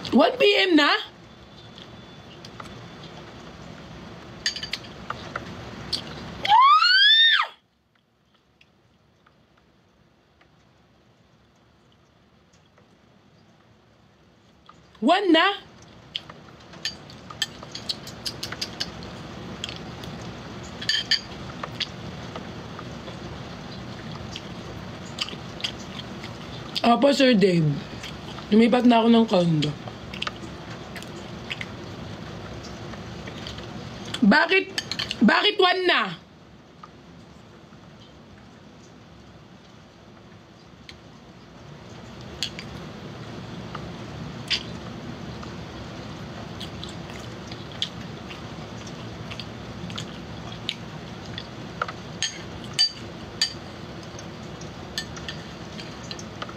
1 PM na? One na? Opo, Sir Dave. Lumipat na ako ng condo. Bakit one na?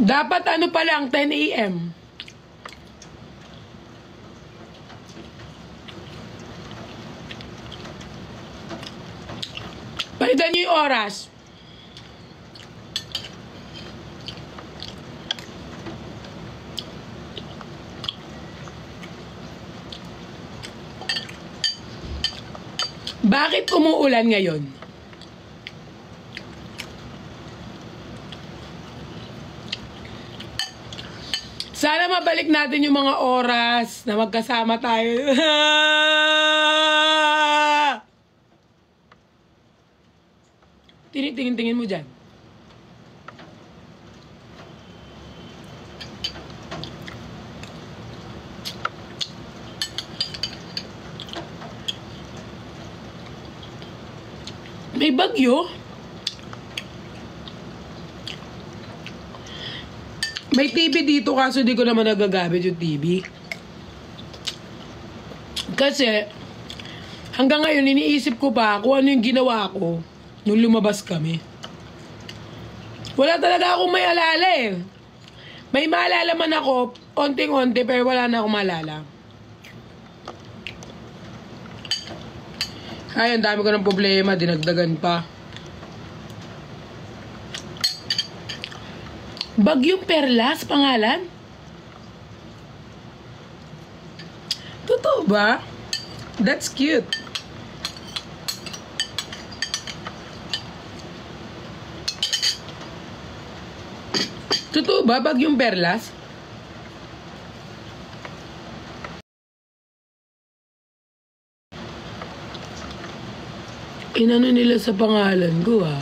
Dapat ano pa lang, 10 AM. Palitan niyo yung oras. Bakit umuulan ngayon? Sana mabalik natin yung mga oras na magkasama tayo. Tingin mo dyan. May bagyo. May TV dito kaso di ko naman nagagamit yung TV. Kasi hanggang ngayon iniisip ko pa kung ano yung ginawa ko nung lumabas kami. Wala talaga akong may alala eh. May maalala man ako, onting-onti, pero wala na akong maalala. Ay, ang dami ko ng problema, dinagdagan pa. Bagyong Perlas, pangalan? Totoo ba? That's cute. Totoo ba, Bagyong Perlas? Inano nila sa pangalan ko ah.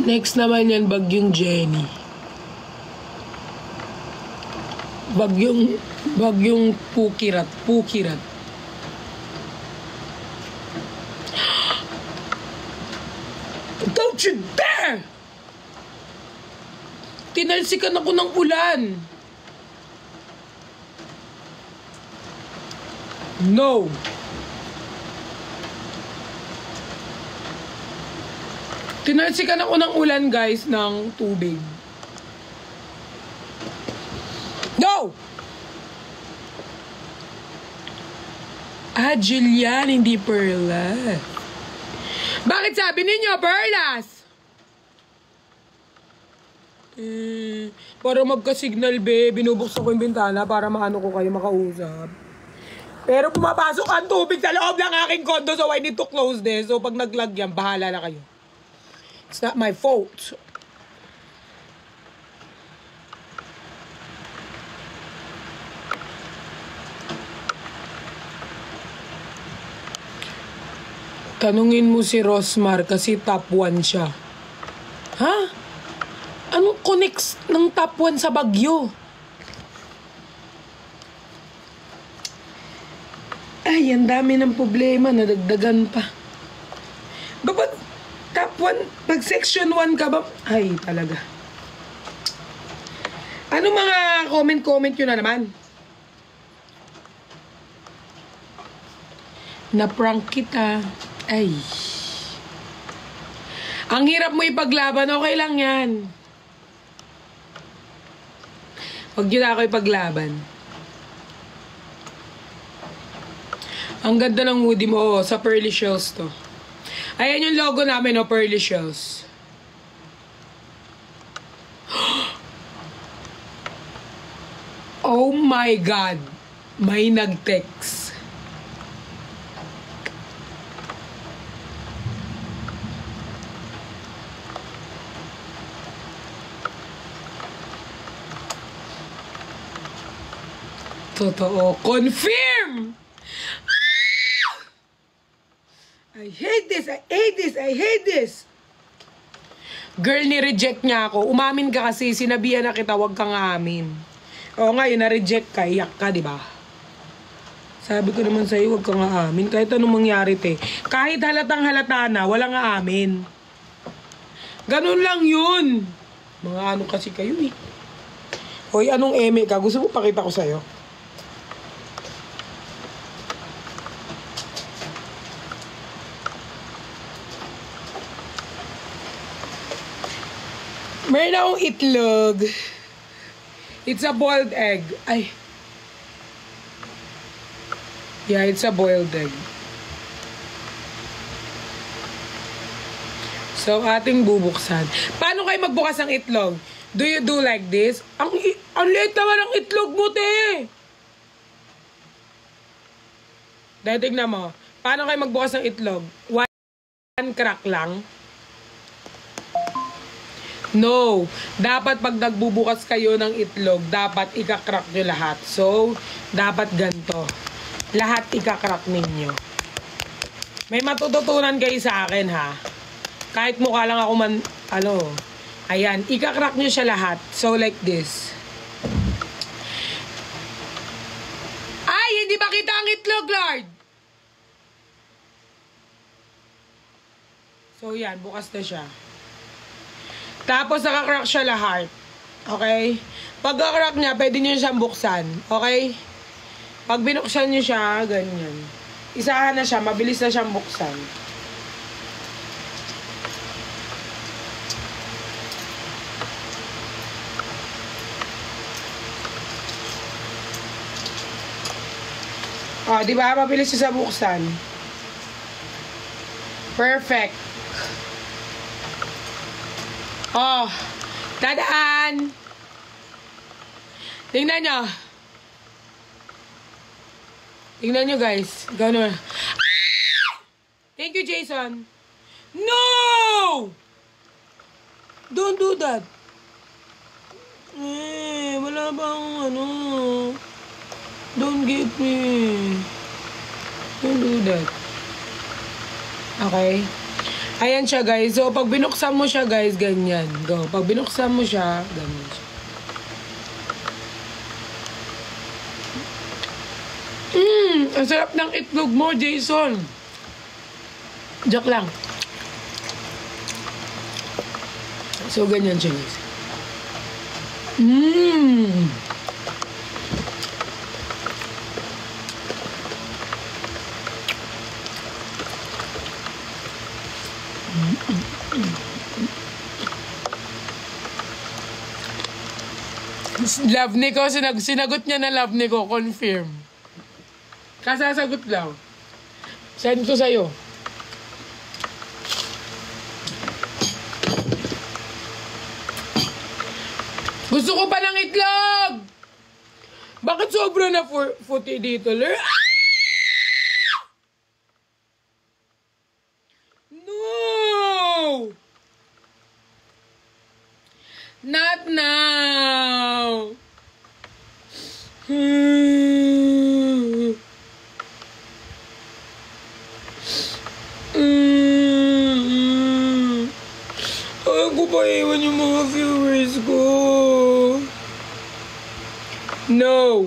Next naman yan, Bagyong Jenny. Bagyong Pukirat. Don't you dare! Tinalsikan ako ng ulan. No. Tinalsikan ako ng ulan, guys, ng tubig. No! Julian, hindi Perlas. Bakit sabi ninyo, Perlas? Para magka-signal, be. Binubuksan ko yung bintana para maano ko kayo makausap. Pero pumapasok ang tubig sa loob ng aking condo, so I need to close this. So pag nag-lag yan, bahala na kayo. It's not my fault. Tanungin mo si Rosmar kasi top 1 siya. Ha? Anong connects ng top 1 sa Bagyo? Ay, ang dami ng problema. Nadagdagan pa. Ba't top 1? Pag section 1 ka ba? Ay, talaga. Ano mga comment yun na naman? Na-prank kita. Ay. Ang hirap mo ipaglaban. Okay lang yan. Huwag yun ako ipaglaban. Ang ganda ng hoodie mo. Oh, sa Pearly Shells to. Ayan yung logo namin, oh, Pearly Shells. Oh my God. May nag-text. Totoo. Confirm! I hate this! I hate this! I hate this! Girl, ni-reject niya ako. Umamin ka kasi, sinabihan na kita, wag kang aamin. O ngayon, na-reject ka, iyak ka, di ba? Sabi ko naman sa'yo, wag kang aamin. Kahit anong mangyari, te. Kahit halatang halata na, walang aamin. Ganun lang yun. Mga ano kasi kayo eh. Hoy, anong eme ka? Gusto mo pakita ko sa'yo? Meron akong itlog. It's a boiled egg. Ay. Yeah, it's a boiled egg. So, ating bubuksan. Paano kayo magbukas ng itlog? Do you do like this? Ang liit naman ang itlog mo, te! Dahil tignan mo. Paano kayo magbukas ng itlog? One crack lang? No. Dapat pag nagbubukas kayo ng itlog, dapat ika-crack nyo lahat. So, dapat ganito. Lahat ika-crack ninyo. May matututunan kayo sa akin, ha? Kahit mukha lang ako ayan, ika-crack nyo siya lahat. So, like this. Ay, hindi ba kita ang itlog, Lord? So, yan, bukas na siya. Tapos, nakakrack siya lahat. Okay? Pag nakakrack niya, pwede niyo siyang buksan. Okay? Pag binuksan niyo siya, ganyan. Isahan na siya, mabilis na siyang buksan. O, di ba? Mabilis siya sa buksan. Perfect. Oh, dadaan. Tingnan nyo. Tingnan nyo, guys. Gano'n. Thank you, Jason. No! Don't do that. Wala bang Don't give me. Don't do that. Okay? Ayan siya, guys. So, pag binuksan mo siya, guys, ganyan. Go. Pag binuksan mo siya, ganyan siya. Ang sarap ng itlog mo, Jason. Joke lang. So, ganyan siya, guys. Love ni ko, sinagot niya na love ni ko, confirm. Kasasagot lang. Send to sa'yo. Gusto ko pa ng itlog! Bakit sobra na puti dito, Ler? No! Not now! Ayaw ko pa iwan yung mga viewers ko. No!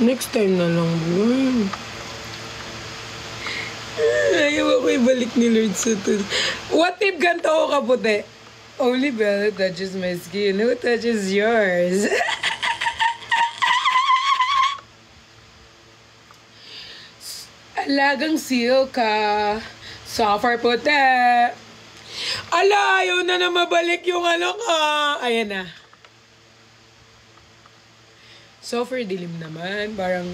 Next time na lang, boy. Ayaw ako ibalik ni Lord sa to. What if ganito ako kaputi? Only Bella touches my skin. Who touches yours? Alagang seal ka. Suffer puti. Ala, ayaw na mabalik yung ka. Ayan na. Suffer dilim naman. Parang...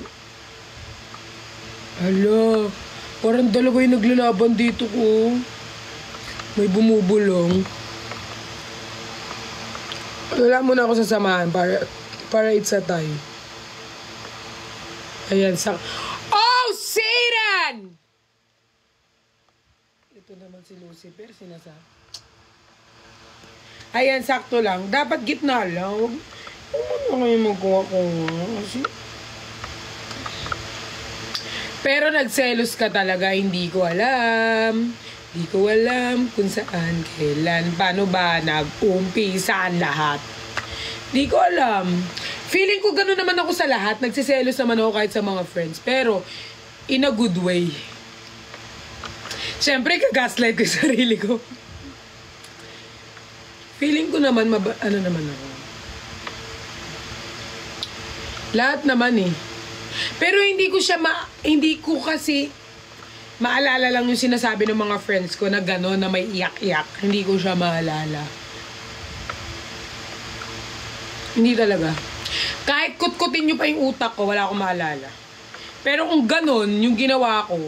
Hala. Parang dalawa yung naglalaban dito ko. May bumubulong. Wala muna ako sasamahan para Para it's a tie. Ayan, Oh, Satan! Ito naman si Lucifer, sinasabi. Ayan, sakto lang. Dapat gitna lang. Huwag mo kayo magkuha-kuha. Kasi... Pero nagselos ka talaga, hindi ko alam. Hindi ko alam kung saan, kailan, paano ba nag-umpisa ang lahat. Hindi ko alam. Feeling ko gano'n naman ako sa lahat. Nagsiselos naman ako kahit sa mga friends. Pero, in a good way. Siyempre, kagaslight ko yung sarili ko. Feeling ko naman, ano naman ako. Lahat naman eh. Pero hindi ko kasi maalala lang yung sinasabi ng mga friends ko na gano'n, na may iyak-iyak. Hindi ko siya maalala. Hindi talaga. Kahit kutkutin nyo pa yung utak ko, wala akong maalala. Pero kung gano'n yung ginawa ko,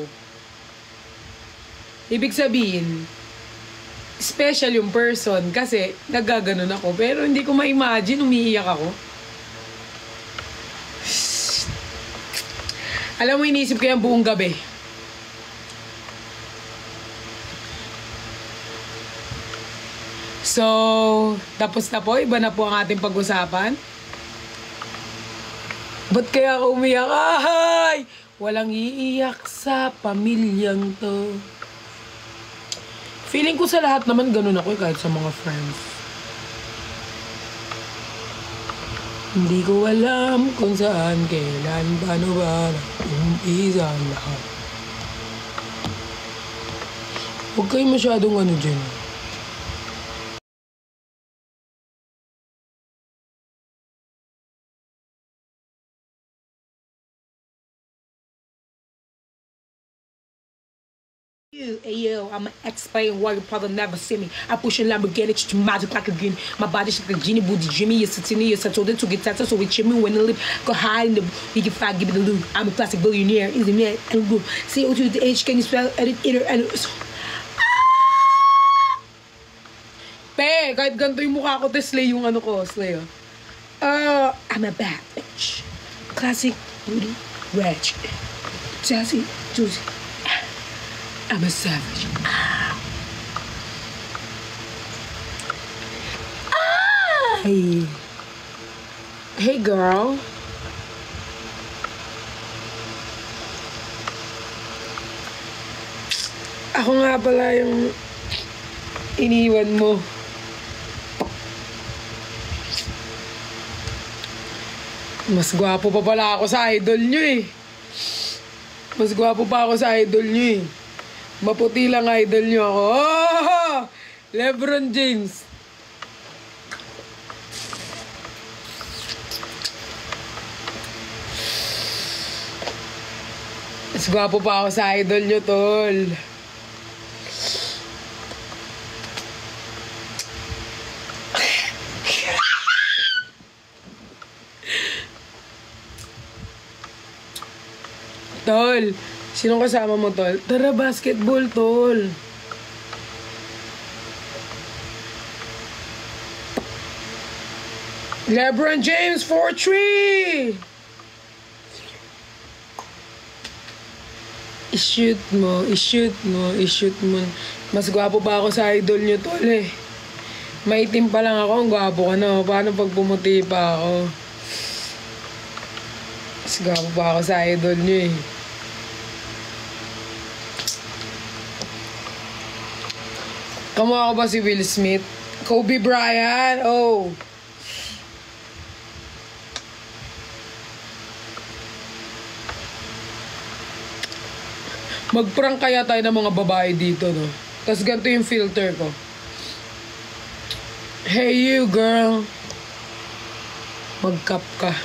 ibig sabihin, special yung person kasi nagaganon ako. Pero hindi ko ma-imagine, umiiyak ako. Alam mo, inisip ko yan buong gabi. So, tapos na po. Iba na po ang ating pag-usapan. Ba't kaya ako umiyak? Ay! Walang iiyak sa pamilyang to. Feeling ko sa lahat naman ganun ako kahit sa mga friends. Hindi ko alam kung saan, kailan, paano ba nag-umpisa ang lahat. Huwag kayo masyadong ano dyan. Hey yo, I'ma explain why your brother never see me. I push a Lamborghini to magic like a genie. My body's like a genie, booty Jimmy. You're sitting here, so told to get tattooed, so we chimney when the lip go high in the you can find, give me the loot. I'm a plastic billionaire, easy man, and good. CO2 to the H, can you spell edit inner and Pe, kahit ganito yung mukha ko, te slay yung ano ko, slay oh. I'm a bad bitch. Classic, booty, ratchet. Sassy, juicy. I'm a savage. Ay. Hey, girl. Ako nga pala yung iniwan mo. Mas gwapo pa pala ako sa idol nyo eh. Mas gwapo pa ako sa idol nyo eh. Maputi lang idol nyo ako. Oh! LeBron James. Mas gwapo pa ako sa idol nyo, tol. Tol. Sinong kasama mo, tol? Tara, basketball, tol. LeBron James, 4-3! I-shoot mo, i-shoot mo, i-shoot mo. Mas gwapo pa ako sa idol nyo, tol, eh. Maitim pa lang ako, ang gwapo ka na. Paano pag pumuti pa ako? Mas gwapo pa ako sa idol nyo, eh. Kamukha ko ba si Will Smith? Kobe Bryant? Oh. Mag-prank kaya tayo ng mga babae dito, no? Tapos ganito yung filter ko. Hey you, girl. Mag-cup ka.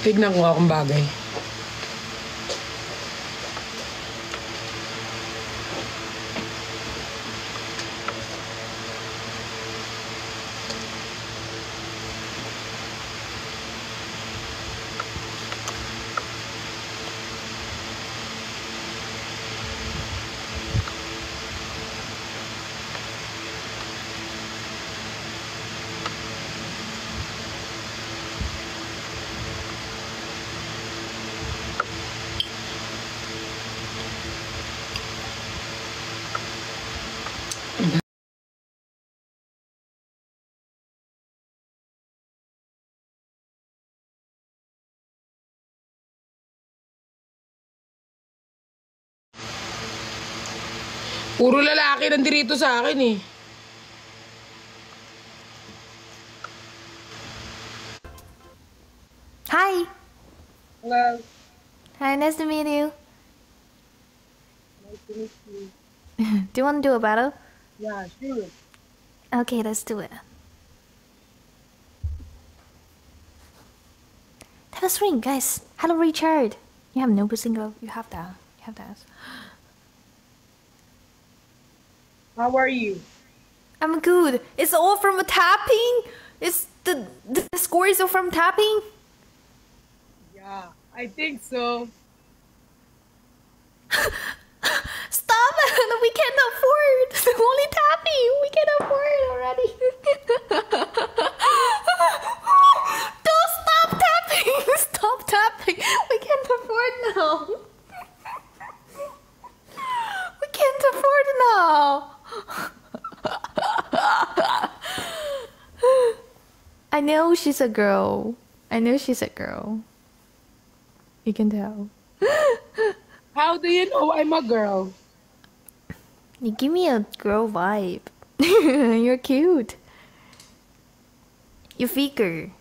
Tignan ko akong bagay. Puro lalaki nandirito sa akin eh. Hi. Hello. Hi, nice to meet you. Nice to meet you. Do you want to do a battle? Yeah, sure. Okay, let's do it. Have a swing, guys. Hello, Richard. You have no single. You have that. You have that. How are you? I'm good. It's all from tapping. It's the score is all from tapping. Yeah, I think so. Stop it! We can't afford. Only tapping. We can't afford already. Don't stop tapping. Stop tapping. We can't afford now. We can't afford now. I know she's a girl. I know she's a girl. You can tell. How do you know I'm a girl? You give me a girl vibe. You're cute. You figure.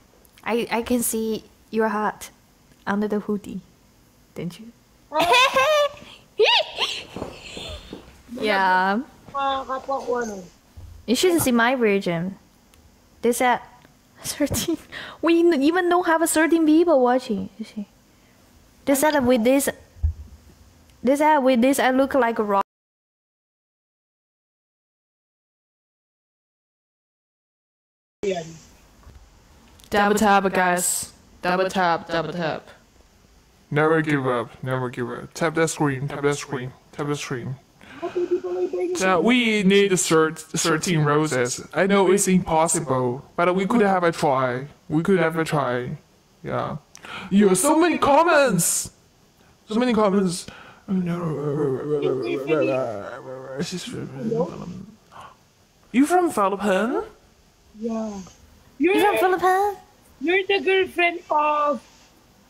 I can see you're hot under the hoodie. Don't you? Yeah. You shouldn't see my version. They said 13. We even don't have a 13 people watching. You see? They said that with this. They said with this I look like a rock. Double tap, guys. Double tap, double tap. Never give up, never give up. Tap that screen, tap that screen, tap the screen. We need 13 roses. I know it's impossible, but we could have a try. We could have a try. Yeah. You have so many comments! So many comments. You from Philippines? Yeah. You from Philippines? You're the girlfriend of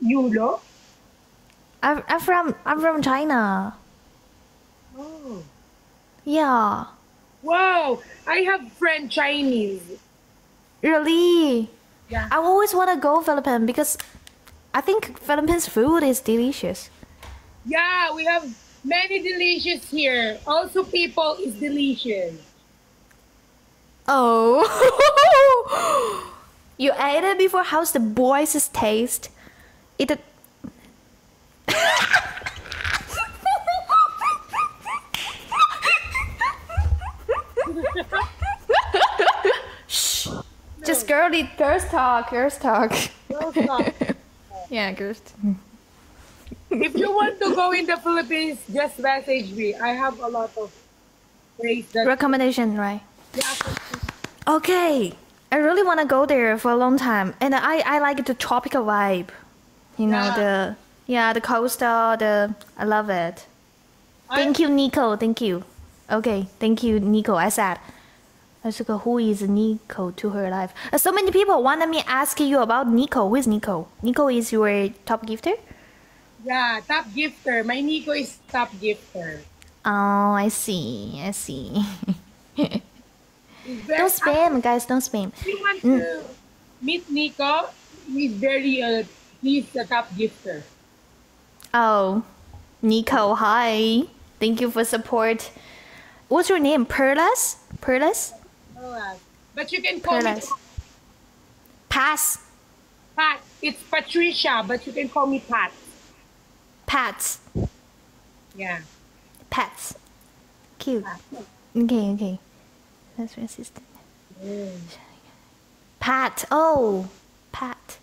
Yulo? I'm from China. Oh. Yeah. Wow, I have friend Chinese. Really? Yeah. I always want to go Philippines because I think Philippines food is delicious. Yeah, we have many delicious here. Also, people is delicious. Oh. You ate it before? How's the boys' taste? It. Shh. Just girls talk. Girls talk. Yeah, girls. If you want to go in the Philippines, just message me. I have a lot of place that. Recommendation, right? Yeah. Okay. I really want to go there for a long time, and I like the tropical vibe. You know the coastal. I love it. Thank you, Nico. Thank you. Okay, thank you, Nico. I said, who is Nico to her life? So many people wanted me ask you about Nico. Who is Nico? Nico is your top gifter? Yeah, top gifter. My Nico is top gifter. Oh, I see. Don't spam, guys. Don't spam. If you want to meet Nico, he's a top gifter. Oh, Nico, hi. Thank you for support. What's your name? Perlas? But you can call me Pass. Pat. It's Patricia, but you can call me Pat. Pats. Yeah. Pats. Cute. Okay. That's my sister. Pat. Oh, Pat.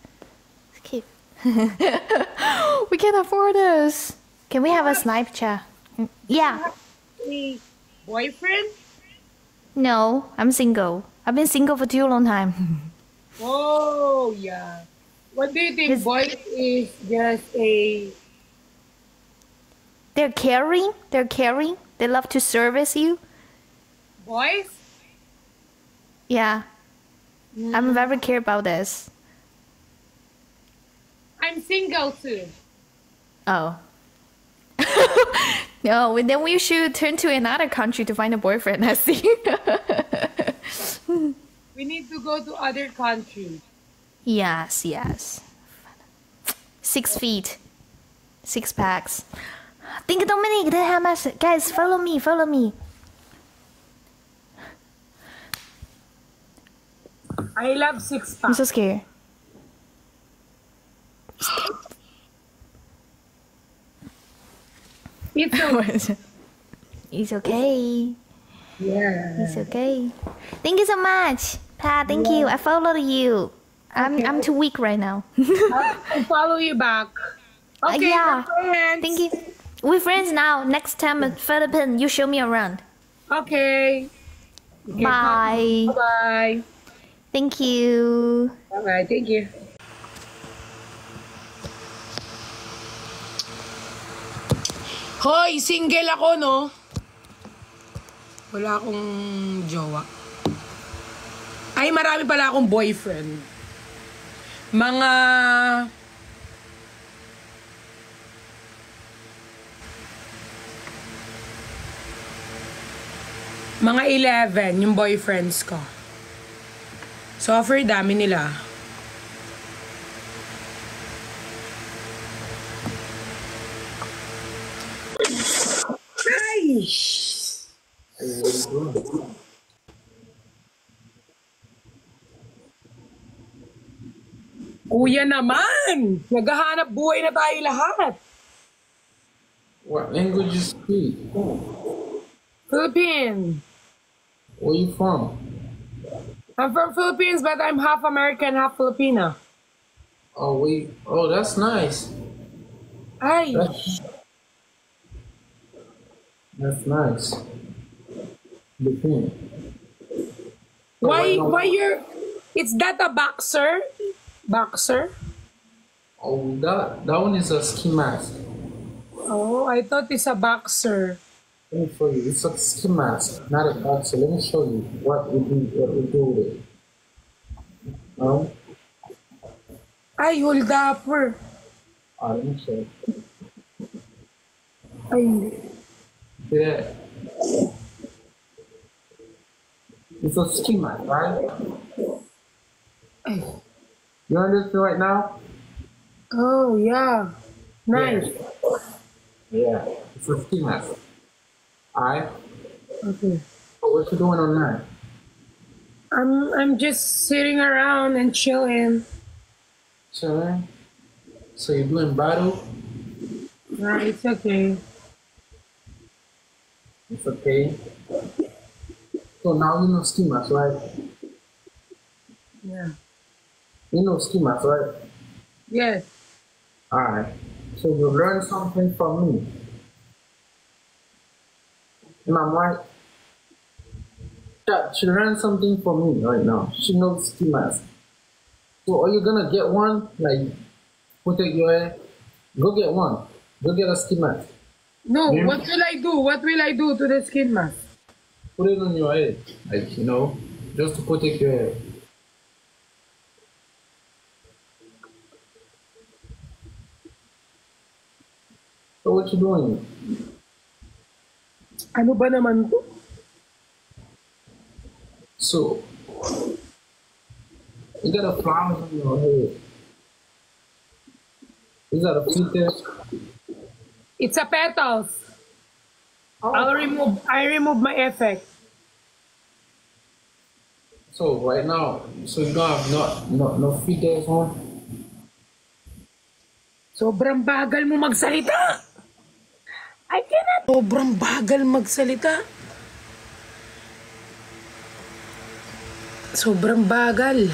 It's cute. We can't afford this. Can we have a snipe chat? Yeah. A boyfriend? No, I'm single. I've been single for too long time. Oh, yeah. What do you think? Boys is just a... They're caring. They love to service you. Boys? Yeah. I'm very care about this. I'm single too. Oh. No, then we should turn to another country to find a boyfriend, I see. We need to go to other countries. Yes. 6 feet. 6 packs. Think Dominic, they have us. Guys, follow me. I love 6 I'm pack. so scared. It's okay. Yeah. It's okay. Thank you so much. Pa, thank you. I followed you. I'm too weak right now. I'll follow you back. Okay, yeah. we're friends. Thank you. We're friends now. Next time at Philippines, you show me around. Okay. Bye. Bye. Thank you. Bye. Thank you. Hoy, single ako, no? Wala akong jowa. Ay, marami pala akong boyfriend. Mga... Mga 11 yung boyfriends ko. So, offer dami nila. Ay! Kuya naman! Naghahanap buhay na tayo lahat. What language you speak? Philippines. Where you from? I'm from Philippines, but I'm half American, half Filipino. Oh, wait. Oh, that's nice. Ay! That's nice. Depend. Why you're... Is that a boxer? Boxer? Oh, that one is a ski mask. Oh, I thought it's a boxer. Let me show you. It's a ski mask, not a boxer. Let me show you what we do with it. Ay, hold upper. Let me show you. Ay, See that? It's a ski mask, right? ay. You understand right now? Oh, yeah. Nice. Yeah. It's a ski mask. Alright? Okay. So what you doing on that? I'm just sitting around and chilling. Chilling? So you're doing battle? Nah, it's okay. It's okay. So now you know ski mask, right? Yeah. You know ski mask, right? Yes. Alright. So you learn something from me. And I'm right. Yeah, she learned something from me right now. She knows ski mask. So are you gonna get one? Like, put it your head. Go get one. Go get a ski mask. No, Yeah. what will I do? What will I do to the skin mask? Put it on your head. Like, you know, just to protect your head. So what you doing? Ano ba naman to? So, you got a flower on your head. Is that a fetus? It's a petals. I remove my effect. So right now, so you don't have no fetus on? Sobrang bagal mo magsalita. I cannot. Sobrang bagal magsalita. Sobrang bagal.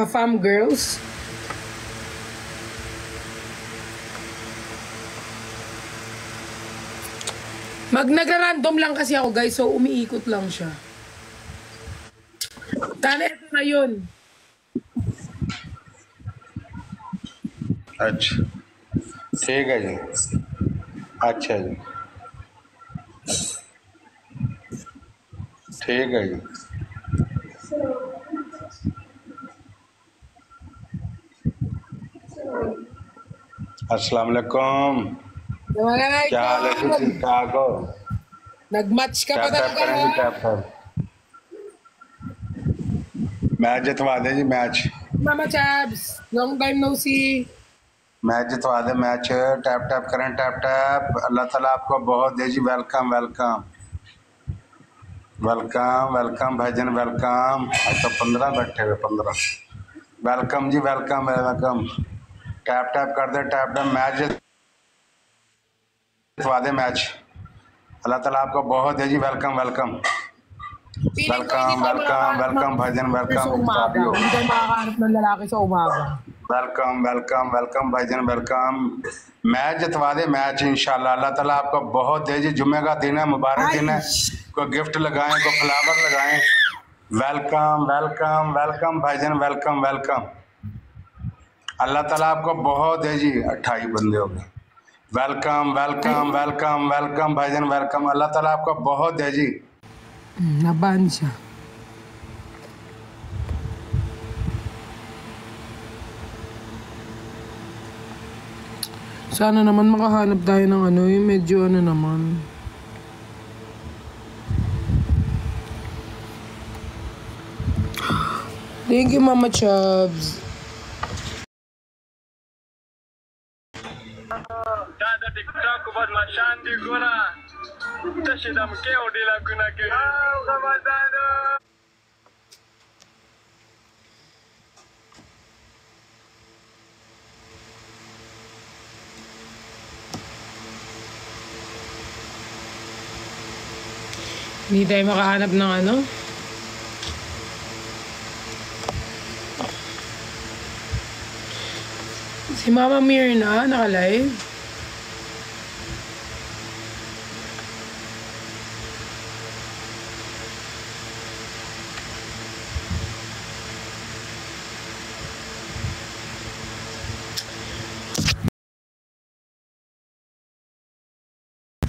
Fam girls. Nagra-random lang kasi ako guys, so umiikot lang siya. Sana ito na yun. अच्छा ठीक है जी अच्छा जी ठीक है जी। अस्सलाम वालेकुम। क्या हाल है जी? ठीक ठाक हो? Nag-match ka pa tap tap talaga, करें जी, ha? Tap tap. मैच जितवा दे जी, match Mama Chabs, long time no see. Match जितवा दे, मैच टैप टैप करें, टैप टैप। अल्लाह ताला आपको बहुत दे जी। वेलकम वेलकम वेलकम वेलकम भाईजान, वेलकम। आज तो 15 बैठे हुए, 15। वेलकम जी, वेलकम वेलकम। टैप टैप कर दे, टैप टैप। मैच जितवा दे, मैच। अल्लाह ताला आपको बहुत दे जी। Welcome welcome Feeling ko welcome welcome welcome भाईजान, welcome. sa umaga. Hindi tayo makakahanap ng lalaki sa umaga. Welcome welcome welcome भाईजान, वेलकम। मैच जितवा दे, मैच इंशाल्लाह। अल्लाह ताला आपको बहुत दे जी। जुम्मे का दिन है, मुबारक दिन है। कोई गिफ्ट लगाएं, कोई फ्लावर लगाएं। वेलकम वेलकम वेलकम भाईजान, वेलकम वेलकम। अल्लाह ताला आपको बहुत दे जी। 28 बंदे हो गए। वेलकम वेलकम वेलकम वेलकम भाईजान, वेलकम। अल्लाह ताला आपको बहुत दे जी। Naban siya. Sana naman makahanap tayo ng ano, yung medyo ano naman. Thank you, Mama Chubs. Dada TikTok buat Mashandi guna. Tashida mkeo dila kuna ke. Ramadano. Hindi tayo makahanap ng ano. Si Mama Mirna, naka-live.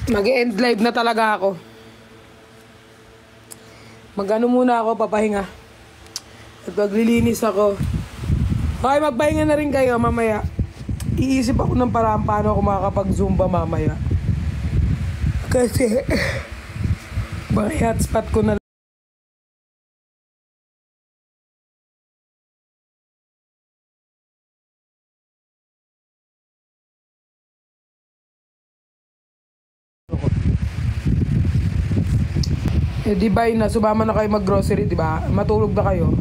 Mag-end live na talaga ako. Mag-ano muna ako, papahinga. At maglilinis ako. Okay, magpahinga na rin kayo mamaya. Iisip ako ng paraan paano ako makakapag-zumba mamaya. Kasi, baka hotspot ko na. Eh di ba na, sumama na kayo mag-grocery, di ba? Matulog na kayo.